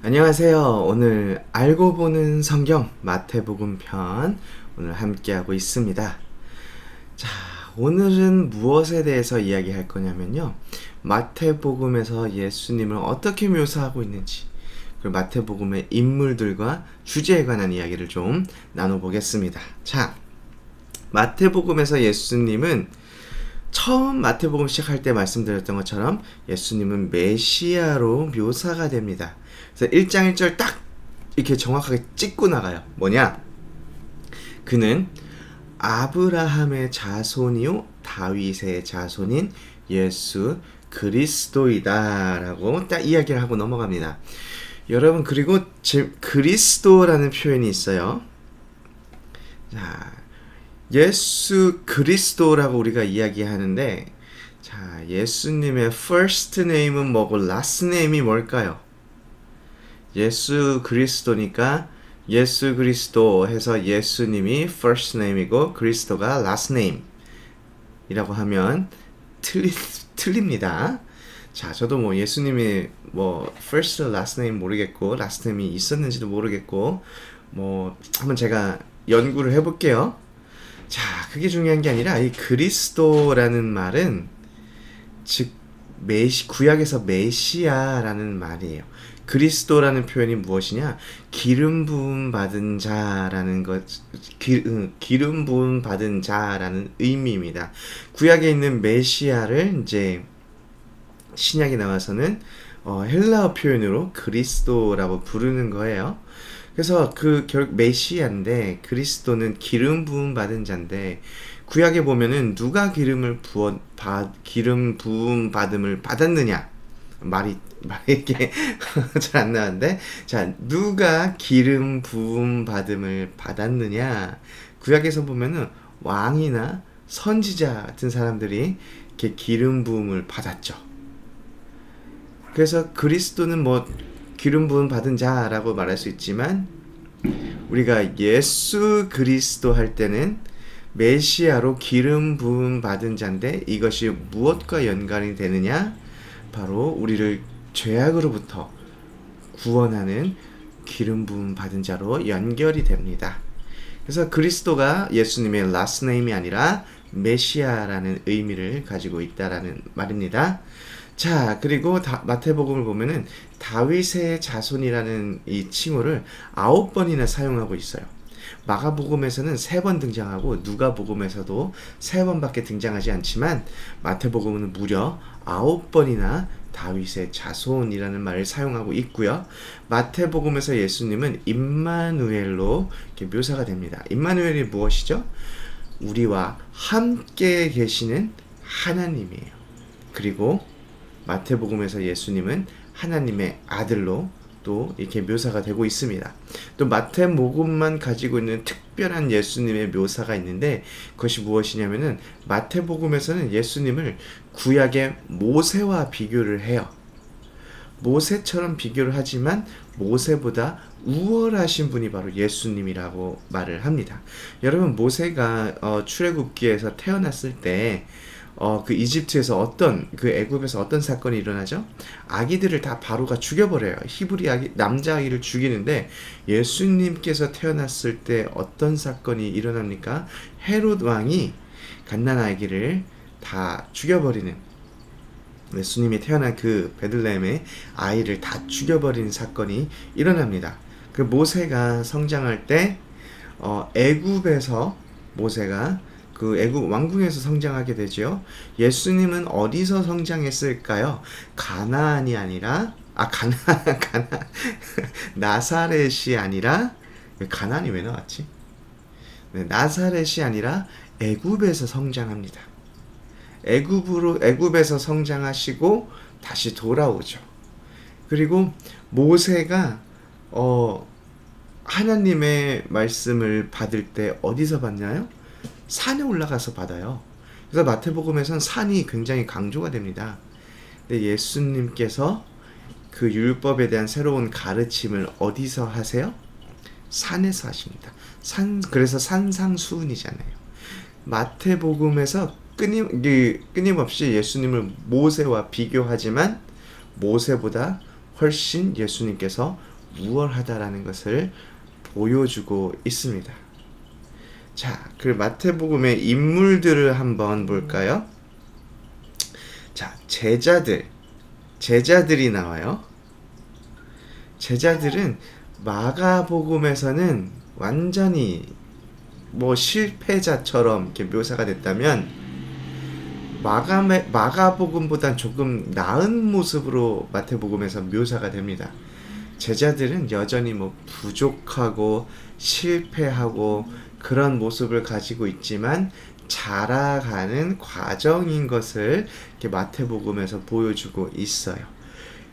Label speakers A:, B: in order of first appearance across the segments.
A: 안녕하세요. 오늘 알고 보는 성경 마태복음 편 오늘 함께하고 있습니다. 자, 오늘은 무엇에 대해서 이야기할 거냐면요. 마태복음에서 예수님을 어떻게 묘사하고 있는지, 그리고 마태복음의 인물들과 주제에 관한 이야기를 좀 나눠보겠습니다. 자, 마태복음에서 예수님은 처음 마태복음 시작할 때 말씀드렸던 것처럼 예수님은 메시아로 묘사가 됩니다. 그래서 1장 1절 딱 이렇게 정확하게 찍고 나가요. 뭐냐? 그는 아브라함의 자손이요 다윗의 자손인 예수 그리스도이다 라고 딱 이야기를 하고 넘어갑니다. 여러분, 그리고 그리스도라는 표현이 있어요. 자, 예수 그리스도라고 우리가 이야기하는데, 자, 예수님의 first name은 뭐고 last name이 뭘까요? 예수 그리스도니까 예수 그리스도 해서 예수님이 first name이고 그리스도가 last name 이라고 하면 틀립니다. 자, 저도 뭐 예수님이 뭐 first last name 모르겠고 last name이 있었는지도 모르겠고 뭐 한번 제가 연구를 해볼게요. 자, 그게 중요한 게 아니라 이 그리스도라는 말은 즉 구약에서 메시아라는 말이에요. 그리스도라는 표현이 무엇이냐? 기름 부음 받은 자라는 것, 기름 부음 받은 자라는 의미입니다. 구약에 있는 메시아를 이제 신약에 나와서는 헬라어 표현으로 그리스도라고 부르는 거예요. 그래서 결국 메시아인데 그리스도는 기름 부음 받은 자인데, 구약에 보면은 누가 기름 부음 받음을 받았느냐, 말이 이게 잘 안 나왔는데, 자, 누가 기름 부음 받음을 받았느냐, 구약에서 보면은 왕이나 선지자 같은 사람들이 이렇게 기름 부음을 받았죠. 그래서 그리스도는 뭐 기름 부음 받은 자라고 말할 수 있지만, 우리가 예수 그리스도 할 때는 메시아로 기름 부음 받은 자인데, 이것이 무엇과 연관이 되느냐? 바로 우리를 죄악으로부터 구원하는 기름 부음 받은 자로 연결이 됩니다. 그래서 그리스도가 예수님의 last name이 아니라 메시아라는 의미를 가지고 있다라는 말입니다. 자, 그리고 마태복음을 보면은 다윗의 자손이라는 이 칭호를 9번이나 사용하고 있어요. 마가복음에서는 3번 등장하고 누가복음에서도 3번밖에 등장하지 않지만, 마태복음은 무려 9번이나 다윗의 자손이라는 말을 사용하고 있고요. 마태복음에서 예수님은 임마누엘로 이렇게 묘사가 됩니다. 임마누엘이 무엇이죠? 우리와 함께 계시는 하나님이에요. 그리고 마태복음에서 예수님은 하나님의 아들로 또 이렇게 묘사가 되고 있습니다. 또 마태복음만 가지고 있는 특별한 예수님의 묘사가 있는데, 그것이 무엇이냐면은 마태복음에서는 예수님을 구약의 모세와 비교를 해요. 모세처럼 비교를 하지만 모세보다 우월하신 분이 바로 예수님이라고 말을 합니다. 여러분, 모세가 출애굽기에서 태어났을 때 그 이집트에서 애굽에서 어떤 사건이 일어나죠? 아기들을 다 바로가 죽여버려요. 히브리 남자아기를 죽이는데, 예수님께서 태어났을 때 어떤 사건이 일어납니까? 헤롯 왕이 갓난아기를 다 죽여버리는, 예수님이 태어난 그 베들레헴의 아이를 다 죽여버리는 사건이 일어납니다. 그 모세가 성장할 때 애굽에서 모세가 그 애굽 왕궁에서 성장하게 되죠. 예수님은 어디서 성장했을까요? 가나안이 아니라 나사렛이 아니라, 가나안이 왜 나왔지? 네, 나사렛이 아니라 애굽에서 성장합니다. 애굽에서 성장하시고 다시 돌아오죠. 그리고 모세가 하나님의 말씀을 받을 때 어디서 받나요? 산에 올라가서 받아요. 그래서 마태복음에서는 산이 굉장히 강조가 됩니다. 근데 예수님께서 그 율법에 대한 새로운 가르침을 어디서 하세요? 산에서 하십니다. 그래서 산상수훈이잖아요. 마태복음에서 끊임없이 예수님을 모세와 비교하지만 모세보다 훨씬 예수님께서 우월하다라는 것을 보여주고 있습니다. 자, 그 마태복음의 인물들을 한번 볼까요? 자, 제자들이 나와요. 제자들은 마가복음에서는 완전히 뭐 실패자처럼 이렇게 묘사가 됐다면 마가복음보단 조금 나은 모습으로 마태복음에서 묘사가 됩니다. 제자들은 여전히 뭐 부족하고 실패하고 그런 모습을 가지고 있지만 자라가는 과정인 것을 이렇게 마태복음에서 보여주고 있어요.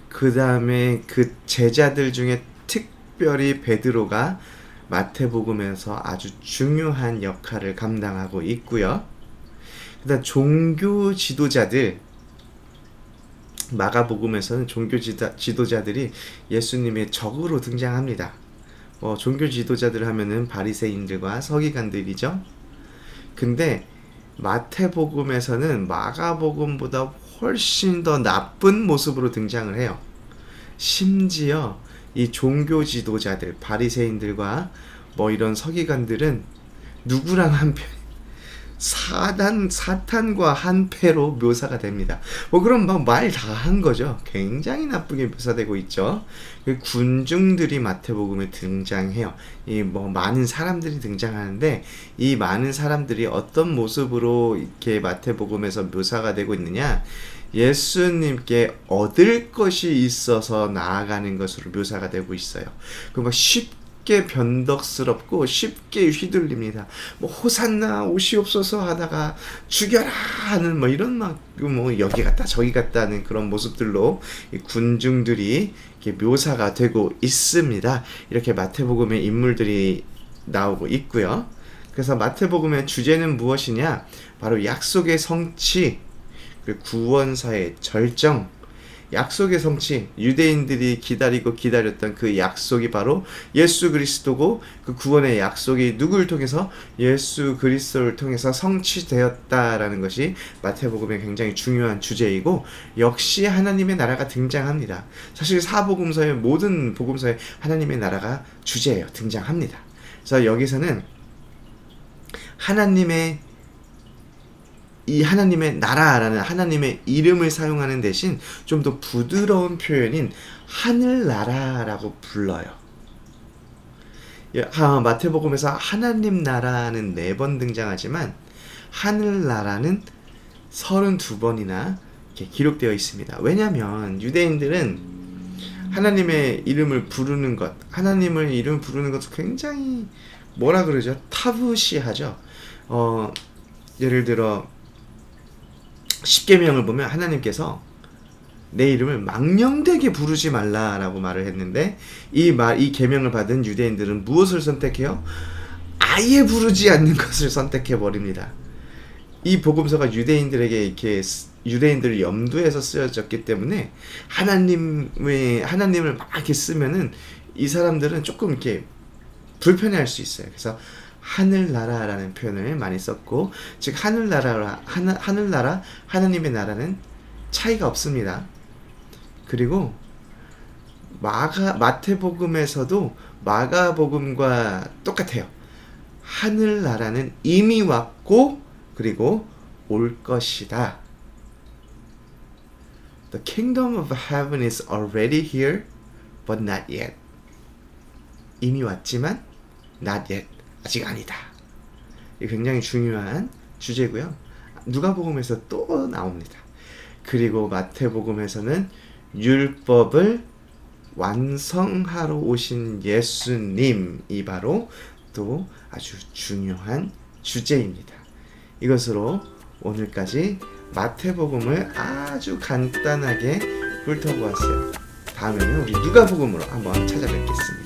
A: 그 다음에 그 제자들 중에 특별히 베드로가 마태복음에서 아주 중요한 역할을 감당하고 있고요. 그다음 종교 지도자들, 마가복음에서는 종교 지도자들이 예수님의 적으로 등장합니다. 종교 지도자들 하면은 바리새인들과 서기관들이죠. 근데 마태복음에서는 마가복음보다 훨씬 더 나쁜 모습으로 등장을 해요. 심지어 이 종교 지도자들, 바리새인들과 뭐 이런 서기관들은 누구랑 한패, 사탄과 한패로 묘사가 됩니다. 그럼 막 말 다 한 거죠. 굉장히 나쁘게 묘사되고 있죠. 그 군중들이 마태복음에 등장해요. 이 뭐 많은 사람들이 등장하는데 이 많은 사람들이 어떤 모습으로 이렇게 마태복음에서 묘사가 되고 있느냐? 예수님께 얻을 것이 있어서 나아가는 것으로 묘사가 되고 있어요. 막 쉽게 변덕스럽고 쉽게 휘둘립니다. 뭐 호산나 오시옵소서 하다가 죽여라 하는 뭐 이런 뭐 여기 갔다 저기 갔다는 그런 모습들로 이 군중들이 이렇게 묘사가 되고 있습니다. 이렇게 마태복음의 인물들이 나오고 있고요. 그래서 마태복음의 주제는 무엇이냐? 바로 약속의 성취, 구원사의 절정, 약속의 성취, 유대인들이 기다렸던 그 약속이 바로 예수 그리스도고 그 구원의 약속이 누구를 통해서? 예수 그리스도를 통해서 성취되었다라는 것이 마태복음의 굉장히 중요한 주제이고 역시 하나님의 나라가 등장합니다. 사실 사복음서의 모든 복음서에 하나님의 나라가 주제예요. 등장합니다. 그래서 여기서는 이 하나님의 나라라는 하나님의 이름을 사용하는 대신 좀 더 부드러운 표현인 하늘나라라고 불러요. 마태복음에서 하나님 나라는 4번 등장하지만 하늘나라는 32번이나 이렇게 기록되어 있습니다. 왜냐하면 유대인들은 하나님의 이름을 부르는 것, 하나님의 이름을 부르는 것도 굉장히 뭐라 그러죠? 타부시하죠. 예를 들어 10계명을 보면 하나님께서 내 이름을 망령되게 부르지 말라라고 말을 했는데 이 계명을 받은 유대인들은 무엇을 선택해요? 아예 부르지 않는 것을 선택해 버립니다. 이 복음서가 유대인들을 염두에서 쓰여졌기 때문에 하나님을 막 이렇게 쓰면은 이 사람들은 조금 이렇게 불편해할 수 있어요. 그래서 하늘나라라는 표현을 많이 썼고, 즉 하늘나라, 하나님의 나라는 차이가 없습니다. 그리고 마태복음에서도 마가복음과 똑같아요. 하늘나라는 이미 왔고 그리고 올 것이다. The kingdom of heaven is already here, but not yet. 이미 왔지만 not yet. 아직 아니다. 이 굉장히 중요한 주제고요. 누가복음에서 또 나옵니다. 그리고 마태복음에서는 율법을 완성하러 오신 예수님이 바로 또 아주 중요한 주제입니다. 이것으로 오늘까지 마태복음을 아주 간단하게 훑어보았어요. 다음에는 우리 누가복음으로 한번 찾아뵙겠습니다.